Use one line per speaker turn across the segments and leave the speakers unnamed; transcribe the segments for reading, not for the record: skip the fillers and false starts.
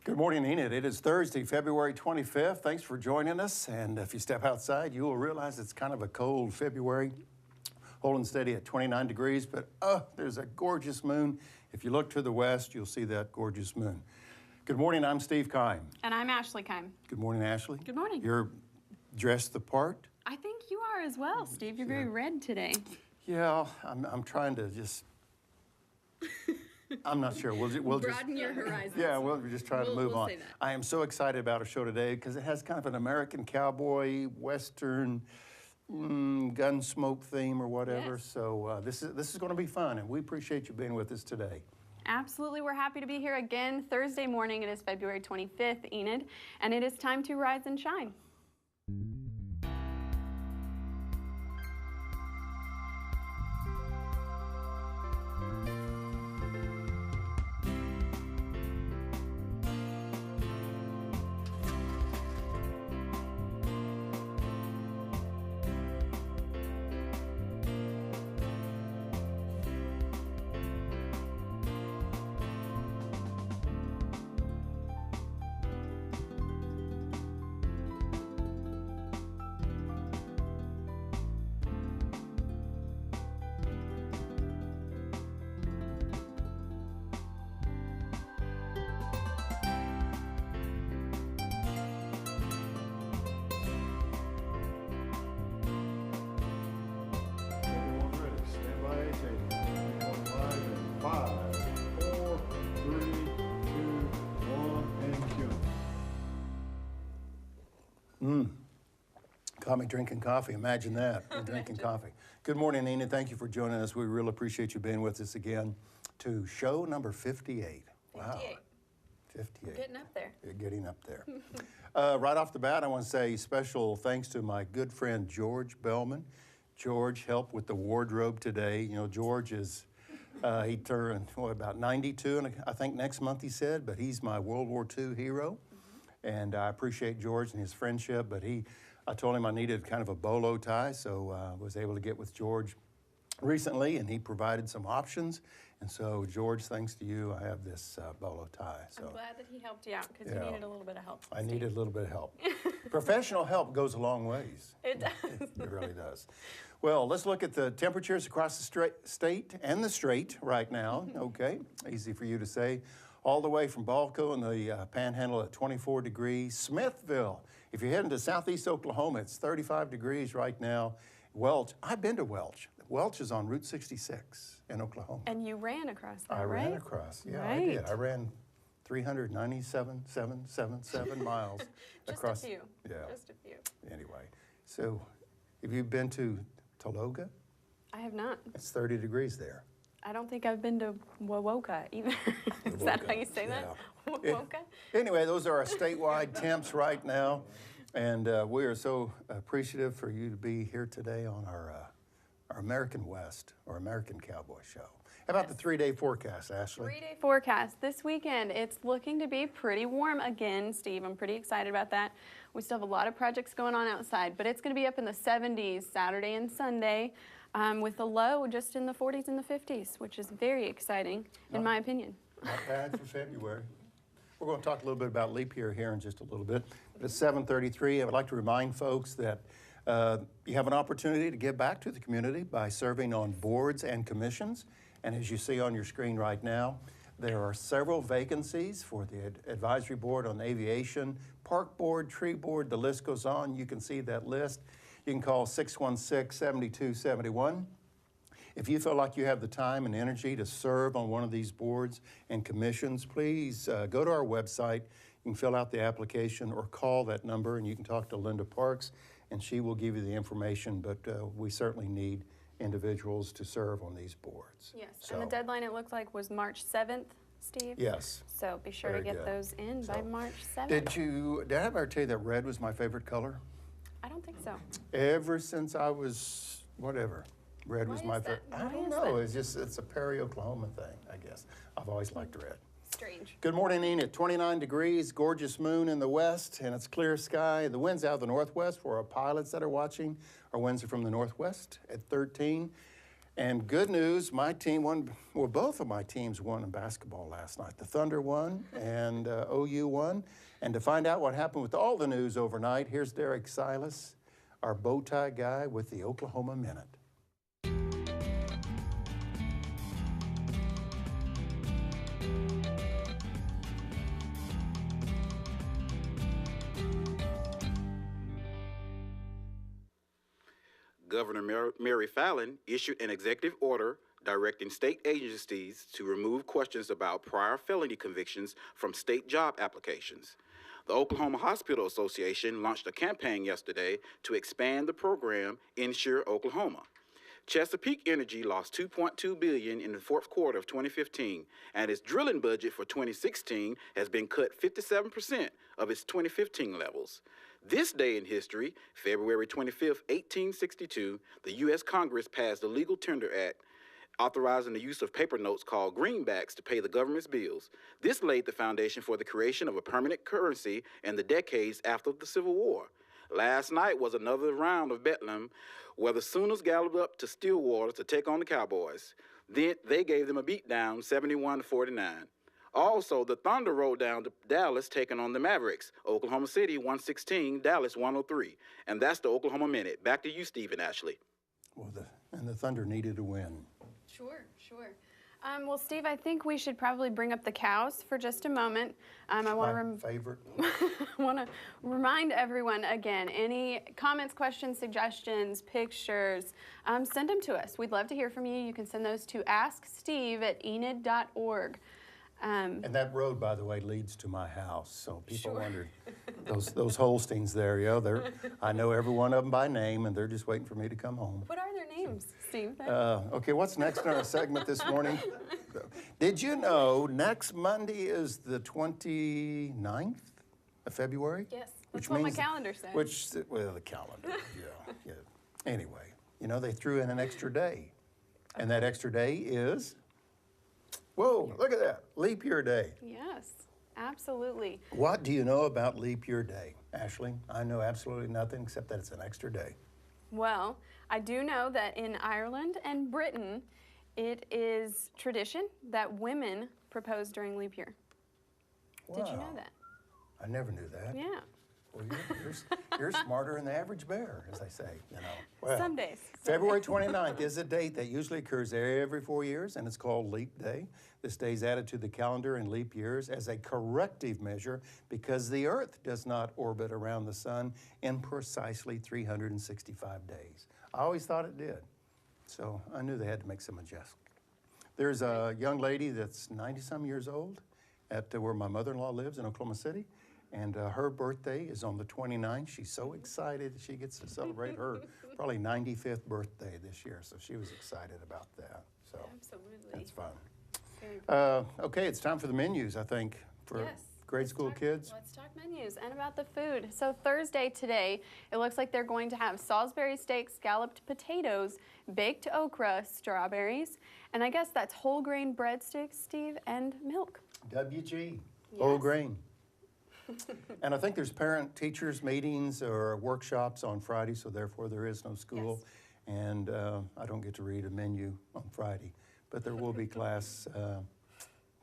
Good morning, Enid. It is Thursday, February 25th. Thanks for joining us. And if you step outside, you will realize it's kind of a cold February, holding steady at 29 degrees, but there's a gorgeous moon. If you look to the west, you'll see that gorgeous moon. Good morning, I'm Steve Keim.
And I'm Ashley Keim.
Good morning, Ashley.
Good morning.
You're dressed the part?
I think you are as well, Steve. You're very red today.
Yeah, I'm trying to just... I'm not sure. We'll
broaden your horizons.
Yeah, we'll just try to move on.
Say that.
I am so excited about our show today because it has kind of an American cowboy, Western, gunsmoke theme or whatever.
Yes.
So this is going to be fun, and we appreciate you being with us today.
Absolutely. We're happy to be here again Thursday morning. It is February 25th, Enid, and it is time to rise and shine.
Caught me drinking coffee. Imagine that. We're drinking coffee. Good morning, Enid. Thank you for joining us. We really appreciate you being with us again to show number 58. Wow. 58.
Getting up there.
You're getting up there. Right off the bat, I want to say special thanks to my good friend George Bellman. George helped with the wardrobe today. You know, George is, he turned, about 92, and I think next month he said, but he's my World War II hero. And I appreciate George and his friendship, but I told him I needed kind of a bolo tie, so I was able to get with George recently, and he provided some options. And so, George, thanks to you, I have this bolo tie. So
I'm glad that he helped you out because you needed a little bit of help.
I needed a little bit of help. Professional help goes a long ways.
It does.
It really does. Well, let's look at the temperatures across the state and the strait right now. Okay, easy for you to say. All the way from Balco in the Panhandle at 24 degrees. Smithville, if you're heading to southeast Oklahoma, it's 35 degrees right now. Welch, I've been to Welch. Welch is on Route 66 in Oklahoma.
And you ran across that,
I
right?
ran across, yeah,
Right.
I did. I ran 397,777 miles across.
Just a few.
Yeah.
Just a few.
Anyway, so have you been to Tologa?
I have not.
It's 30 degrees there.
I don't think I've been to Wowoka either. Is that how you say that? Wowoka?
Anyway, those are our statewide temps right now. And we are so appreciative for you to be here today on our American West or American Cowboy Show. How about the 3-day forecast, Ashley?
3-day forecast. This weekend, it's looking to be pretty warm again, Steve. I'm pretty excited about that. We still have a lot of projects going on outside, but it's going to be up in the 70s Saturday and Sunday with the low just in the 40s and the 50s, which is very exciting, in my opinion.
Not bad for February. We're going to talk a little bit about leap year here in just a little bit. But it's 7:33. I would like to remind folks that you have an opportunity to give back to the community by serving on boards and commissions. And as you see on your screen right now, there are several vacancies for the advisory board on aviation, park board, tree board, the list goes on. You can see that list. You can call 616-7271. If you feel like you have the time and energy to serve on one of these boards and commissions, please go to our website. You can fill out the application or call that number, and you can talk to Linda Parks, and she will give you the information. But we certainly need individuals to serve on these boards.
Yes,
So,
and the deadline, it looked like, was March 7th, Steve?
yes.
So be sure
Very
to get
good.
those in by
So,
March 7th.
Did I ever tell you that red was my favorite color?
I don't think so.
Ever since I was, whatever, red was
Why
my
is that?
favorite. I
Why
don't
is
know.
that?
It's a Perry, Oklahoma thing, I guess. I've always liked red.
Strange.
Good morning, Enid. 29 degrees, gorgeous moon in the west, and it's clear sky. The wind's out of the northwest for our pilots that are watching. Our winds are from the northwest at 13. And good news, my team won, well, both of my teams won in basketball last night. The Thunder won and OU won. And to find out what happened with all the news overnight, here's Derrick Silas, our bow tie guy with the Oklahoma Minute.
Governor Mary Fallin issued an executive order directing state agencies to remove questions about prior felony convictions from state job applications. The Oklahoma Hospital Association launched a campaign yesterday to expand the program Insure Oklahoma. Chesapeake Energy lost $2.2 billion in the fourth quarter of 2015, and its drilling budget for 2016 has been cut 57% of its 2015 levels. This day in history, February 25, 1862, the U.S. Congress passed the Legal Tender Act, authorizing the use of paper notes called greenbacks to pay the government's bills. This laid the foundation for the creation of a permanent currency in the decades after the Civil War. Last night was another round of Bedlam, where the Sooners galloped up to Stillwater to take on the Cowboys. Then they gave them a beatdown, 71-49. Also, the Thunder rolled down to Dallas, taking on the Mavericks. Oklahoma City 116, Dallas 103. And that's the Oklahoma Minute. Back to you, Steve and Ashley.
Well, the Thunder needed a win.
Sure. Well, Steve, I think we should probably bring up the cows for just a moment. I want
My favorite.
to remind everyone again, any comments, questions, suggestions, pictures, send them to us. We'd love to hear from you. You can send those to asksteve@enid.org.
And that road, by the way, leads to my house. So people
Sure.
wondered, those Holsteins there, I know every one of them by name, and they're just waiting for me to come home.
What are their names, Steve?
Okay, what's next in our segment this morning? Did you know next Monday is the 29th of February?
Yes, that's what my calendar says.
The calendar, yeah. Anyway, they threw in an extra day. And that extra day is, whoa, look at that, leap year day.
Yes, absolutely.
What do you know about leap year day, Ashley? I know absolutely nothing except that it's an extra day.
Well, I do know that in Ireland and Britain, it is tradition that women propose during leap year.
Wow.
Did you know that?
I never knew that.
Yeah.
Well, you're smarter than the average bear, as they say, Well,
Some days.
February 29th is a date that usually occurs every 4 years, and it's called Leap Day. This day is added to the calendar in leap years as a corrective measure because the Earth does not orbit around the sun in precisely 365 days. I always thought it did, so I knew they had to make some adjustments. There's a young lady that's 90-some years old at where my mother-in-law lives in Oklahoma City. And her birthday is on the 29th. She's so excited she gets to celebrate her probably 95th birthday this year. So she was excited about that. So
Absolutely.
that's fun.
Very cool.
Okay, it's time for the menus, I think, for
Yes.
grade school kids.
Let's talk menus and about the food. So Thursday today, it looks like they're going to have Salisbury steak, scalloped potatoes, baked okra, strawberries, and I guess that's whole grain breadsticks, Steve, and milk.
WG, whole grain. And I think there's parent-teachers meetings or workshops on Friday, so therefore there is no school.
Yes.
And I don't get to read a menu on Friday, but there will be class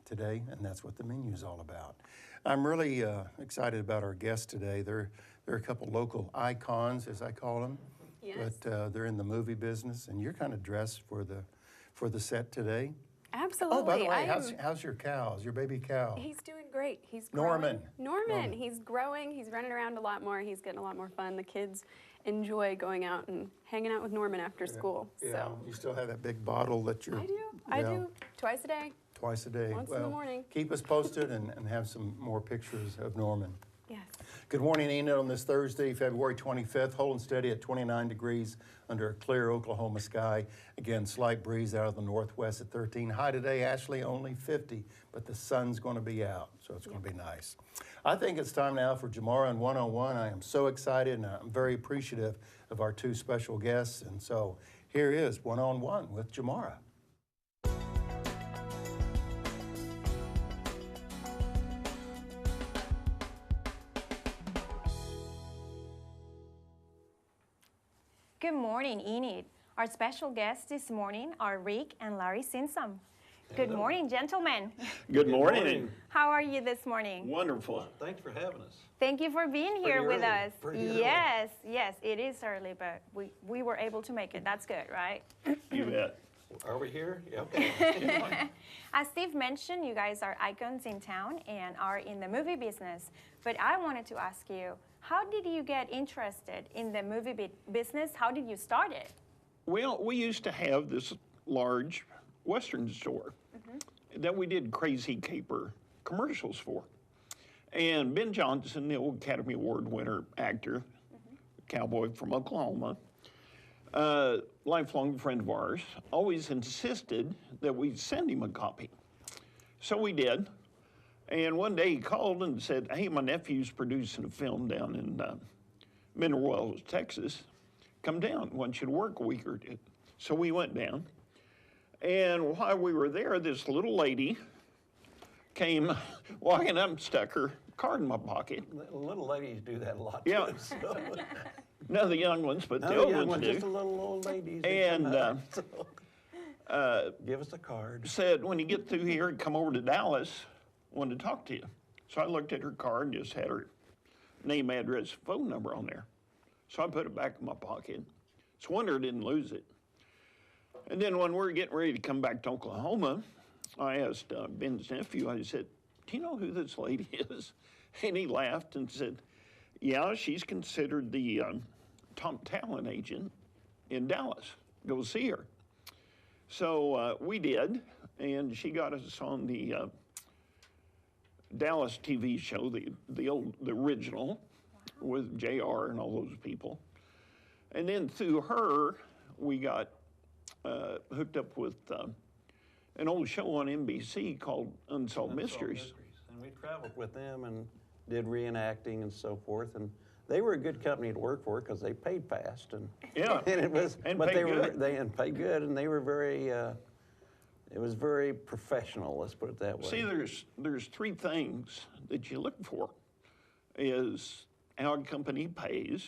today, and that's what the menu is all about. I'm really excited about our guests today. They're a couple local icons, as I call them,
Yes.
but they're in the movie business, and you're kind of dressed for the set today.
Absolutely.
Oh, by the way, how's your cows, your baby cow?
He's doing great. He's growing.
Norman.
He's growing. He's running around a lot more. He's getting a lot more fun. The kids enjoy going out and hanging out with Norman after school.
Yeah,
So
you still have that big bottle that you're...
I do. Twice a day.
Twice a day.
Once in the morning.
Keep us posted and have some more pictures of Norman.
Yes.
Good morning, Enid, on this Thursday, February 25th. Holding steady at 29 degrees under a clear Oklahoma sky. Again, slight breeze out of the northwest at 13. High today, Ashley, only 50, but the sun's going to be out, so it's going to be nice. I think it's time now for Jomara and One-on-One. I am so excited, and I'm very appreciative of our two special guests. And so here is One-on-One with Jomara.
Good morning, Enid. Our special guests this morning are Rick and Larry Simpsons. Good morning, gentlemen.
Good morning.
How are you this morning?
Wonderful.
Thanks for having us.
Thank you for being here with us.
Pretty early.
Yes, it is early, but we were able to make it. That's good, right?
You bet.
Are we here? Yeah, okay.
As Steve mentioned, you guys are icons in town and are in the movie business. But I wanted to ask you, how did you get interested in the movie business? How did you start it?
Well, we used to have this large Western store that we did Crazy Caper commercials for. And Ben Johnson, the old Academy Award winner actor, cowboy from Oklahoma, lifelong friend of ours, always insisted that we send him a copy. So we did. And one day he called and said, hey, my nephew's producing a film down in Mineral Wells, Texas. Come down, I want you to work a week or two. So we went down. And while we were there, this little lady came walking up and stuck her card in my pocket.
Little ladies do that a lot.
Yeah.
Too, so.
None of the young ones, but the
No,
old
young
ones
ones,
do.
just the little old ladies. that
And
come up, so. Give us a card.
said, when you get through here, come over to Dallas. Wanted to talk to you. So I looked at her card and just had her name, address, phone number on there. So I put it back in my pocket. It's a wonder I didn't lose it. And then when we were getting ready to come back to Oklahoma, I asked Ben's nephew, I said, do you know who this lady is? And he laughed and said, yeah, she's considered the top talent agent in Dallas. Go see her. So we did, and she got us on the Dallas TV show, the original, with JR and all those people. And then through her, we got hooked up with an old show on NBC called Unsolved Mysteries.
And we traveled with them and did reenacting and so forth. And they were a good company to work for because they paid fast. And,
Yeah,
and it was,
and
but
paid
they were
good.
and paid good, and they were very. It was very professional. Let's put it that way.
See, there's three things that you look for: is how a company pays,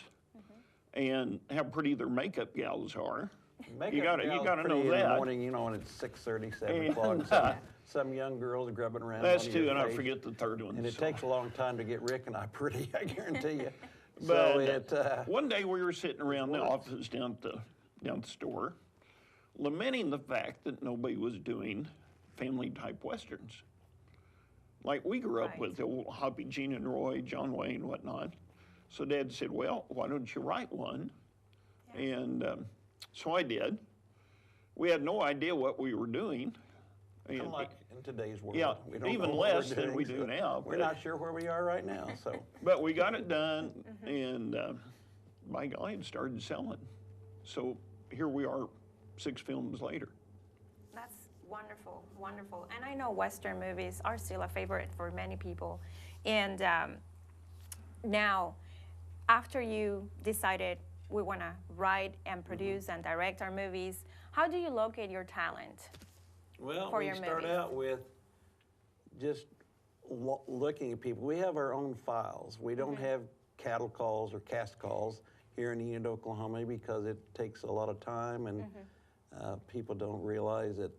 and how pretty their makeup gals are.
Makeup
You gotta
gals
know
pretty in
that.
the morning, you know, when it's 6:30, 7
And,
o'clock. Some young girls grubbing around.
That's
on
two,
your
and I
face.
forget the third one.
And it
so.
takes a long time to get Rick and I pretty, I guarantee you.
But
So
one day we were sitting around the office down at the store, lamenting the fact that nobody was doing family-type westerns. Like we grew up
Right.
with the old Hoppy, Gene and Roy, John Wayne, whatnot. So Dad said, well, why don't you write one? And so I did. We had no idea what we were doing.
kind of like in today's world.
Yeah,
we don't
even
know what
less
we're
than
doing,
we do
so
now,
We're
but-
not sure where we are right now, so.
But we got it done, and by golly, it started selling. So here we are 6 films later.
That's wonderful, wonderful. And I know Western movies are still a favorite for many people. And now, after you decided we want to write and produce and direct our movies, how do you locate your talent?
Well,
For
we
your
start
movies.
out with just looking at people. We have our own files. We don't have cattle calls or cast calls here in Enid, Oklahoma, because it takes a lot of time, and people don't realize that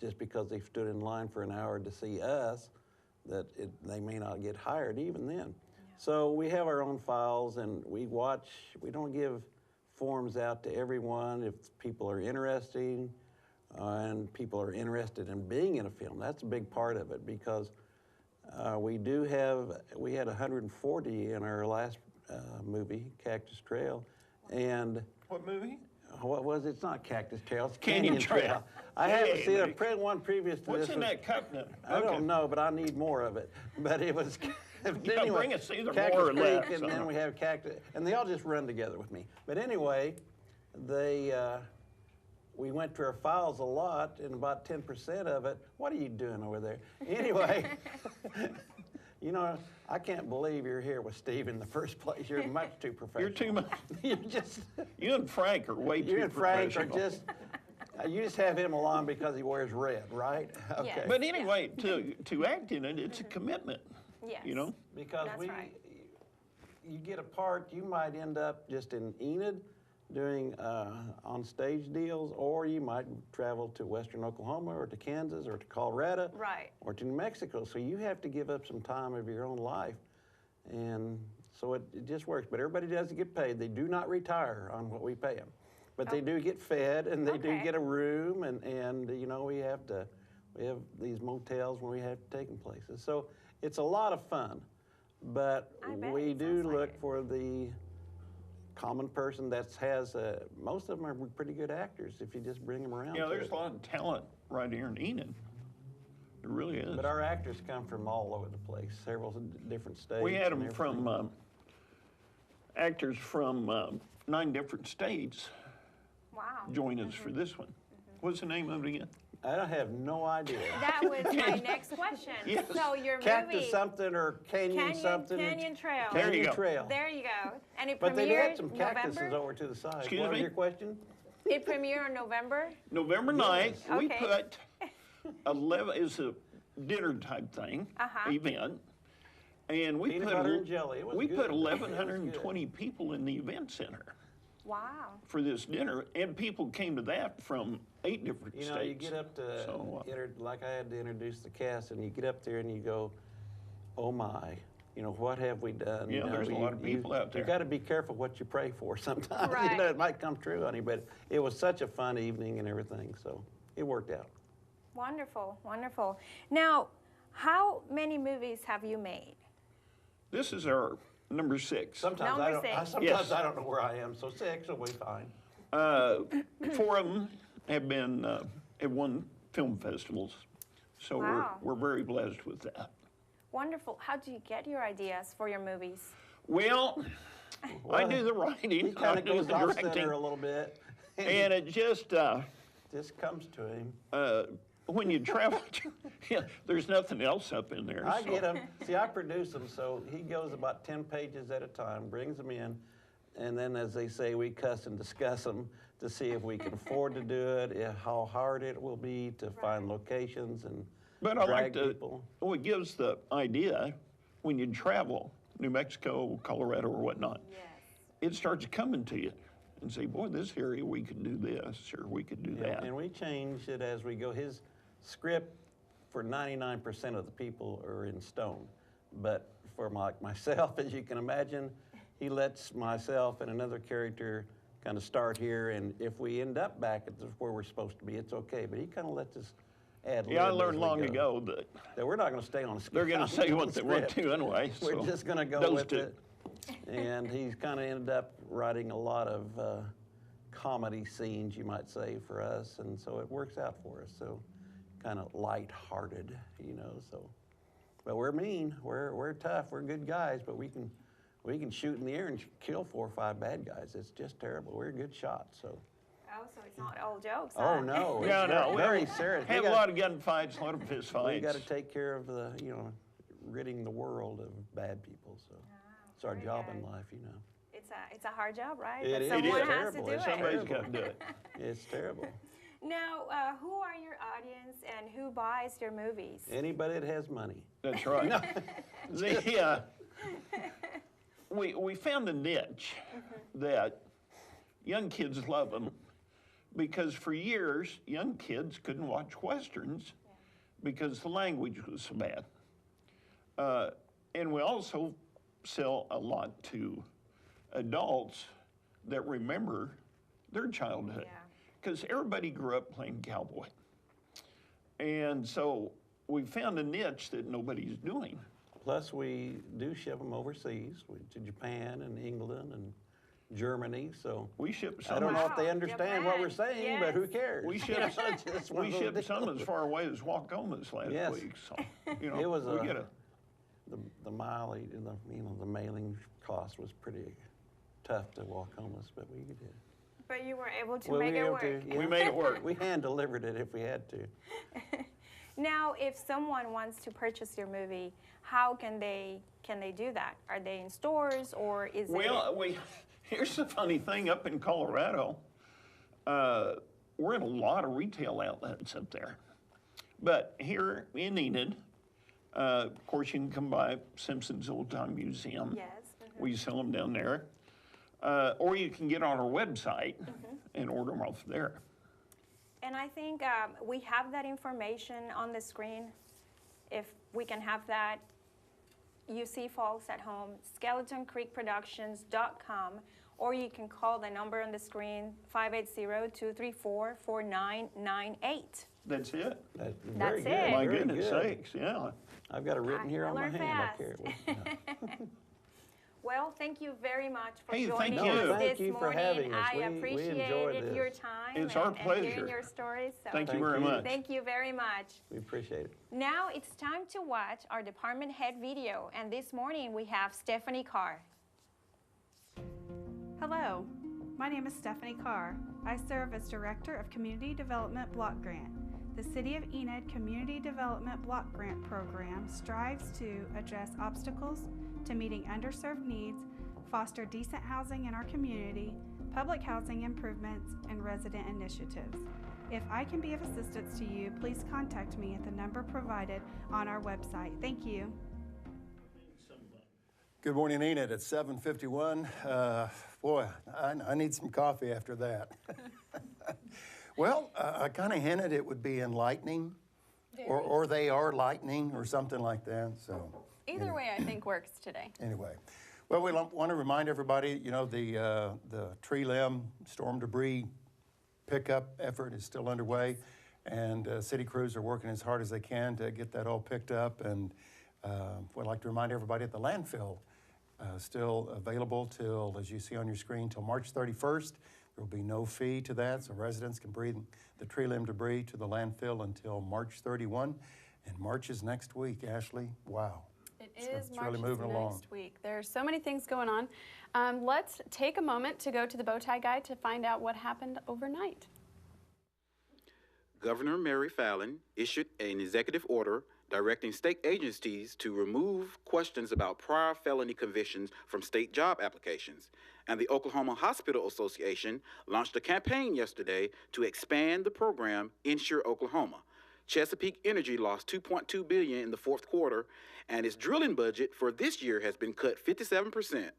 just because they stood in line for an hour to see us, that they may not get hired even then. So we have our own files, and we watch. We don't give forms out to everyone. If people are interested, and people are interested in being in a film, that's a big part of it, because we had 140 in our last movie, Cactus Trail, and
What movie?
what was it? It's not Cactus Trail, it's
Canyon
Canyon
Trail.
Trail. I
Hey,
haven't seen
buddy.
one previous to
What's
this.
in
was-
that cup now?
I don't know, but I need more of it. But it was,
Yeah, bring us either
Cactus
more or
Creek,
less,
and
so.
then we have Cactus, and they all just run together with me. But anyway, we went to our files a lot, and about 10% of it, what are you doing over there? Anyway, you know, I can't believe you're here with Steve in the first place. You're much too professional.
You're too much.
You're just,
You and Frank are way too
you and Frank are
professional.
just, you just have him along because he wears red, right?
Yes.
But anyway, to act in it, it's a commitment.
Yes.
You know?
Because
That's right.
you get a part, you might end up just in Enid, doing on stage deals, or you might travel to Western Oklahoma or to Kansas or to Colorado
Right.
or to New Mexico. So you have to give up some time of your own life. And so it just works. But everybody does get paid. They do not retire on what we pay them. But they do get fed, and they do
Okay.
get a room, and you know, we have these motels where we have to take them places. So it's a lot of fun. But
I bet
we
it
do
sounds like
look
it.
for the common person that has, most of them are pretty good actors if you just bring them around.
Yeah,
to
there's
it.
a lot of talent right here in Enid. It really is.
But our actors come from all over the place, several different states.
We had
and
them from
everything.
actors from 9 different states
Wow.
join us for this one. What's the name of it again?
I have no idea.
That was my next question.
Yes.
So your
Cactus
movie,
something or canyon something.
Canyon Trail.
There you
Canyon
go.
Trail.
There you go. And it
But they
premiered
had some cactuses
November.
over to the side.
Excuse
What was
me?
your question?
It premiered in November.
November 9th, we
Okay.
put 11, it's a dinner type thing, event. And we
Peanut
put,
butter and jelly. It was
we
good.
put
It was good.
1,120 people in the event center
Wow.
for this dinner. And people came to that from 8 different
You
states.
know, you get up to,
So,
like I had to introduce the cast, and you get up there and you go, oh my, you know, what have we done?
Yeah,
You know,
there's a lot of people out there.
You got to be careful what you pray for sometimes.
Right.
You know, it might come true, honey, but it was such a fun evening and everything, so it worked out.
Wonderful. Wonderful. Now, how many movies have you made?
This is our number 6.
Sometimes
Number
I don't.
6.
Sometimes
Yes.
I don't know where I am. So 6 will be fine.
4 of them have been have won film festivals, so
Wow.
we're very blessed with that.
Wonderful. How do you get your ideas for your movies?
Well, I do the
He
writing, I
kind of
do
goes
the
off
directing,
center a little bit,
and it just
just comes to him.
when you travel, yeah, there's nothing else up in there.
I
so-
get him. See, I produce them, so he goes about 10 pages at a time, brings them in, and then, as they say, we cuss and discuss them to see if we can afford to do it, how hard it will be to find locations and
But I
drag
like to,
people.
well, it gives the idea when you travel, New Mexico, Colorado, or whatnot,
Yes.
it starts coming to you and say, boy, this area we could do this or we could do that.
And we change it as we go. His script for 99% of the people are in stone. But for myself, as you can imagine, he lets myself and another character kind of start here. And if we end up back at where we're supposed to be, it's okay. But he kind of lets us add
Yeah, I
lib as
learned
we
long
go.
ago that
That we're not going to stay on a script.
they're going to say what they want to anyway.
We're
so
just going to go
those
with
two.
it. And he's kind of ended up writing a lot of comedy scenes, you might say, for us. And so it works out for us. So kind of lighthearted, you know. So, but we're mean. We're tough. We're good guys. But we can shoot in the air and kill 4 or 5 bad guys. It's just terrible. We're good shots. So.
Oh, so it's not all jokes.
Oh
huh?
no!
Yeah,
it's
no,
very
we
serious.
have a lot of gunfights, a lot of fist fights.
We got to take care of the, you know, ridding the world of bad people. So it's our
very
job
good.
in life, you know.
It's a hard job, right?
It
But
is.
someone
It is
has to
terrible.
do
It's
it.
Somebody's got to do it.
It's terrible.
Now, who are your audience and who buys your movies?
Anybody that has money.
That's right. We found a niche that young kids love them because for years, young kids couldn't watch Westerns because the language was so bad. And we also sell a lot to adults that remember their childhood
Yeah.
because everybody grew up playing cowboy. And so we found a niche that nobody's doing.
Plus, we do ship them overseas to Japan and England and Germany. So
We ship
I
some.
don't know
Wow,
if they understand what we're
Japan,
saying, but who
yes.
cares?
We
You
ship-
know, it's just one
We
of those
shipped some
deals.
as far away as Wacomas last
Yes.
week, so you know
It was
we get a
the mileage, the mailing cost was pretty tough to Wacomas, but we did.
But you were able to
Well,
make
we
it
were
work.
able to,
We
yeah.
made it work.
We hand delivered it if we had to.
Now, if someone wants to purchase your movie, how can they do that? Are they in stores or is
Well, here's the funny thing. Up in Colorado, we're in a lot of retail outlets up there. But here in Enid, of course, you can come by Simpsons Old Time Museum.
Yes.
We sell them down there. Or you can get on our website and order them off there.
And I think we have that information on the screen. If we can have that, you see folks at home, SkeletonCreekProductions.com, or you can call the number on the screen, 580-234-4998.
That's it.
Very
That's
good.
it.
My
Very
goodness
good.
sakes, yeah.
I've got it written here
I
on my
learn
hand. I
fast.
carry it with me.
Well, thank you very much for
Hey,
joining
thank you.
us
Thank
this
you for
morning.
having us.
I
We enjoyed
appreciated your
this.
time
It's our
and
pleasure.
hearing your stories. So
Thank you
Thank
very
you.
much.
thank you very much.
We appreciate it.
Now it's time to watch our department head video. And this morning we have Stephanie Carr.
Hello, my name is Stephanie Carr. I serve as Director of Community Development Block Grant. The City of Enid Community Development Block Grant Program strives to address obstacles to meeting underserved needs, foster decent housing in our community, public housing improvements, and resident initiatives. If I can be of assistance to you, please contact me at the number provided on our website. Thank you.
Good morning, Enid. It's 7:51. Boy, I need some coffee after that. Well, I kind of hinted it would be enlightening, or they are lightning, or something like that. So
Either way, I think works today.
anyway, well, we want to remind everybody, you know, the tree limb storm debris pickup effort is still underway, and city crews are working as hard as they can to get that all picked up. And we'd like to remind everybody at the landfill still available till, as you see on your screen, till March 31st. There will be no fee to that, so residents can bring the tree limb debris to the landfill until March 31. And March is next week, Ashley. Wow.
It
So
is
it's
March
really moving along.
next week. There are so many things going on. Let's take a moment to go to the Bowtie Guide to find out what happened overnight.
Governor Mary Fallin issued an executive order directing state agencies to remove questions about prior felony convictions from state job applications. And the Oklahoma Hospital Association launched a campaign yesterday to expand the program Insure Oklahoma. Chesapeake Energy lost $2.2 billion in the fourth quarter, and its drilling budget for this year has been cut 57%.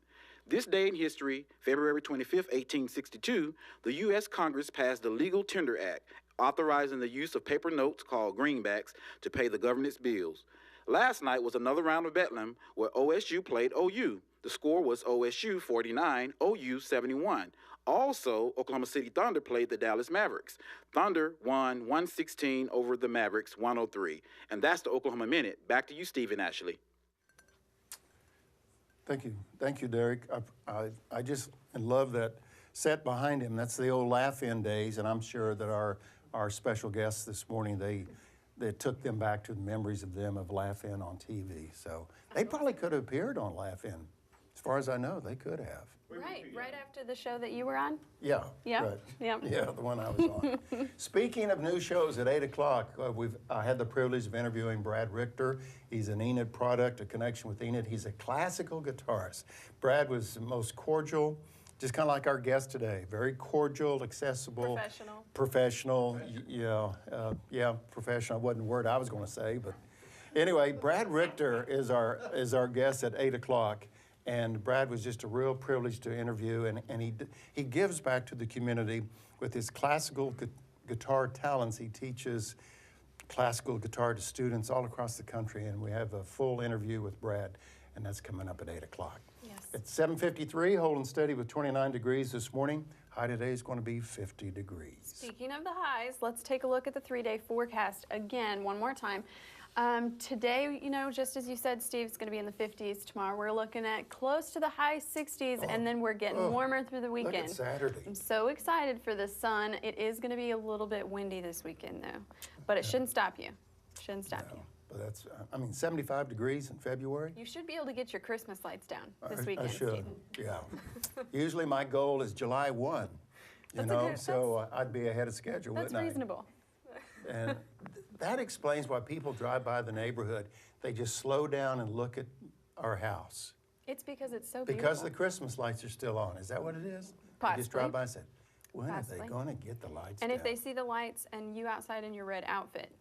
This day in history, February 25, 1862, the U.S. Congress passed the Legal Tender Act, authorizing the use of paper notes called greenbacks to pay the government's bills. Last night was another round of Bedlam where OSU played OU. The score was OSU 49, OU 71. Also, Oklahoma City Thunder played the Dallas Mavericks. Thunder won 116 over the Mavericks 103. And that's the Oklahoma Minute. Back to you, Stephen Ashley.
Thank you. Thank you, Derrick. I just love that set behind him. That's the old laugh-in days, and I'm sure that our special guests this morning, they took them back to the memories of them of Laugh-In on TV. So they probably could have appeared on Laugh-In. As far as I know, they could have.
Right after the show that you were on?
Yeah.
Yeah,
Right.
yeah.
Yeah, the one I was on. Speaking of new shows at 8 o'clock, I had the privilege of interviewing Brad Richter. He's an Enid product, a connection with Enid. He's a classical guitarist. Brad was the most cordial, just kind of like our guest today. Very cordial, accessible. Professional, yeah, professional wasn't the word I was going to say, but anyway, Brad Richter is our guest at 8 o'clock. And Brad was just a real privilege to interview, and he gives back to the community with his classical guitar talents. He teaches classical guitar to students all across the country, and we have a full interview with Brad, and that's coming up at 8 o'clock.
Yes.
It's 7:53, holding steady with 29 degrees this morning. High today is going to be 50 degrees.
Speaking of the highs, let's take a look at the 3-day forecast again, one more time. Today, you know, just as you said, Steve, it's going to be in the 50s. Tomorrow we're looking at close to the high 60s, and then we're getting warmer through the weekend.
Look at Saturday.
I'm so excited for the sun. It is going to be a little bit windy this weekend, though, but it shouldn't stop you. Shouldn't stop you.
But that's, 75 degrees in February.
You should be able to get your Christmas lights down this
I
weekend,
should,
Steve.
yeah. Usually my goal is July 1, so I'd be ahead of schedule,
That's
wouldn't I?
reasonable.
And that explains why people drive by the neighborhood. They just slow down and look at our house.
It's because it's so beautiful.
Because the Christmas lights are still on. Is that what it is? They just drive
Possibly.
by and say, when are
Possibly.
they going to get the lights
And
down?
if they see the lights and you outside in your red outfit,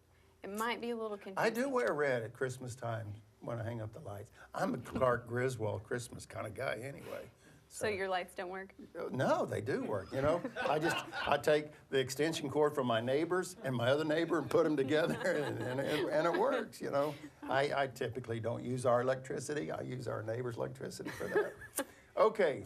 it might be a little confusing.
I do wear red at Christmas time when I hang up the lights. I'm a Clark Griswold Christmas kind of guy anyway.
So your lights don't work?
No, they do work, you know. I take the extension cord from my neighbors and my other neighbor and put them together, and it works, you know. I typically don't use our electricity. I use our neighbor's electricity for that. Okay,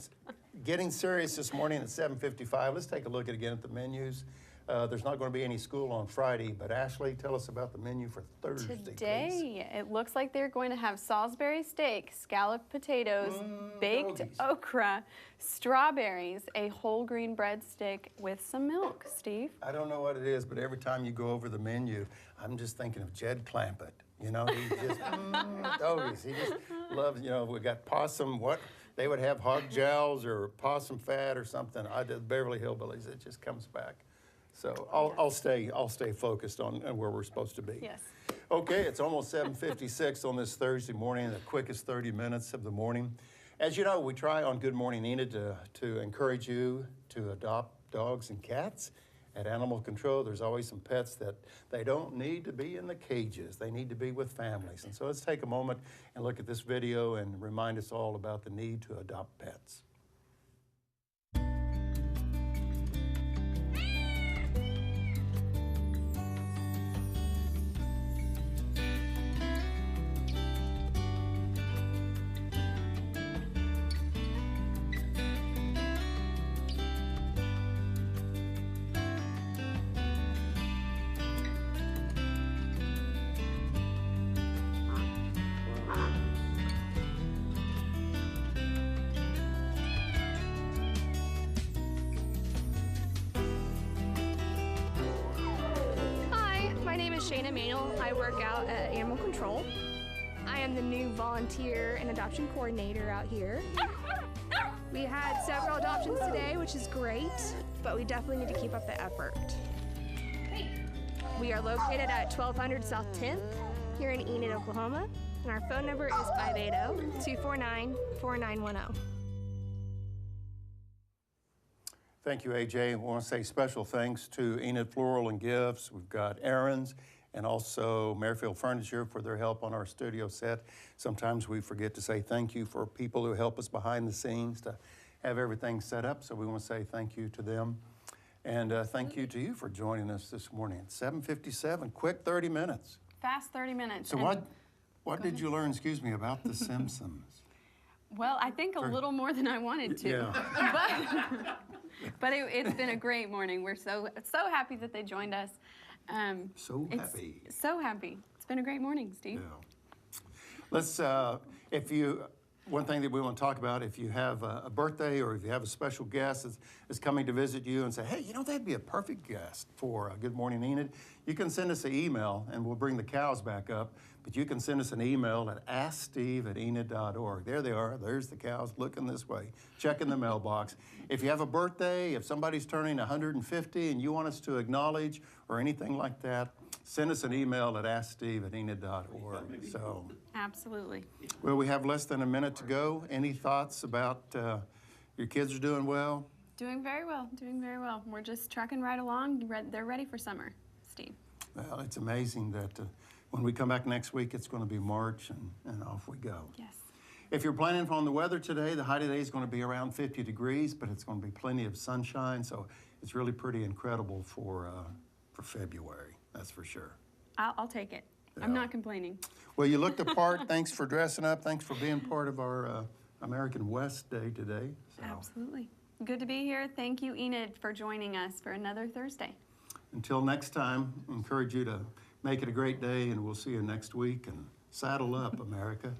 getting serious this morning at 7:55. Let's take a look again at the menus. There's not going to be any school on Friday, but Ashley, tell us about the menu for Thursday,
Today,
please.
it looks like they're going to have Salisbury steak, scalloped potatoes, baked
doggies.
okra, strawberries, a whole grain breadstick with some milk. Steve?
I don't know what it is, but every time you go over the menu, I'm just thinking of Jed Clampett. You know, he just, doggies. He just loves, you know, we got possum, what? They would have hog jowls or possum fat or something. I did Beverly Hillbillies. It just comes back. So I'll stay focused on where we're supposed to be.
Yes.
Okay, it's almost 7:56 on this Thursday morning, the quickest 30 minutes of the morning. As you know, we try on Good Morning Enid to encourage you to adopt dogs and cats. At Animal Control, there's always some pets that they don't need to be in the cages. They need to be with families. And so let's take a moment and look at this video and remind us all about the need to adopt pets.
I work out at Animal Control. I am the new volunteer and adoption coordinator out here. We had several adoptions today, which is great, but we definitely need to keep up the effort. We are located at 1200 South 10th here in Enid, Oklahoma, and our phone number is 580-249-4910.
Thank you, AJ. I want to say special thanks to Enid Floral and Gifts. We've got Aaron's and also Merrifield Furniture for their help on our studio set. Sometimes we forget to say thank you for people who help us behind the scenes to have everything set up. So we want to say thank you to them. And thank you to you for joining us this morning. It's 7:57, quick 30 minutes.
Fast 30 minutes.
So what did you learn, excuse me, about The Simpsons?
Well, I think a little more than I wanted to.
Yeah.
But it's been a great morning. We're so happy that they joined us.
So happy.
So happy. It's been a great morning, Steve.
Yeah. Let's, one thing that we want to talk about, if you have a birthday or if you have a special guest that's coming to visit you and say, hey, you know, that'd be a perfect guest for Good Morning Enid, you can send us an email and we'll bring the cows back up, but you can send us an email at asksteve@enid.org. There they are. There's the cows looking this way. Check in the mailbox. If you have a birthday, if somebody's turning 150 and you want us to acknowledge or anything like that, send us an email at asksteve@enid.org. So,
Absolutely.
well, we have less than a minute to go. Any thoughts about your kids are doing well?
Doing very well. Doing very well. We're just trucking right along. They're ready for summer, Steve.
Well, it's amazing that when we come back next week, it's going to be March and off we go.
Yes.
If you're planning on the weather today, the high today is going to be around 50 degrees, but it's going to be plenty of sunshine, so it's really pretty incredible for February, that's for sure.
I'll take it. I'm not complaining.
Well, you looked the part. Thanks for dressing up. Thanks for being part of our American West Day today. So,
Absolutely. Good to be here. Thank you, Enid, for joining us for another Thursday.
until next time, I encourage you to make it a great day, and we'll see you next week. And saddle up, America.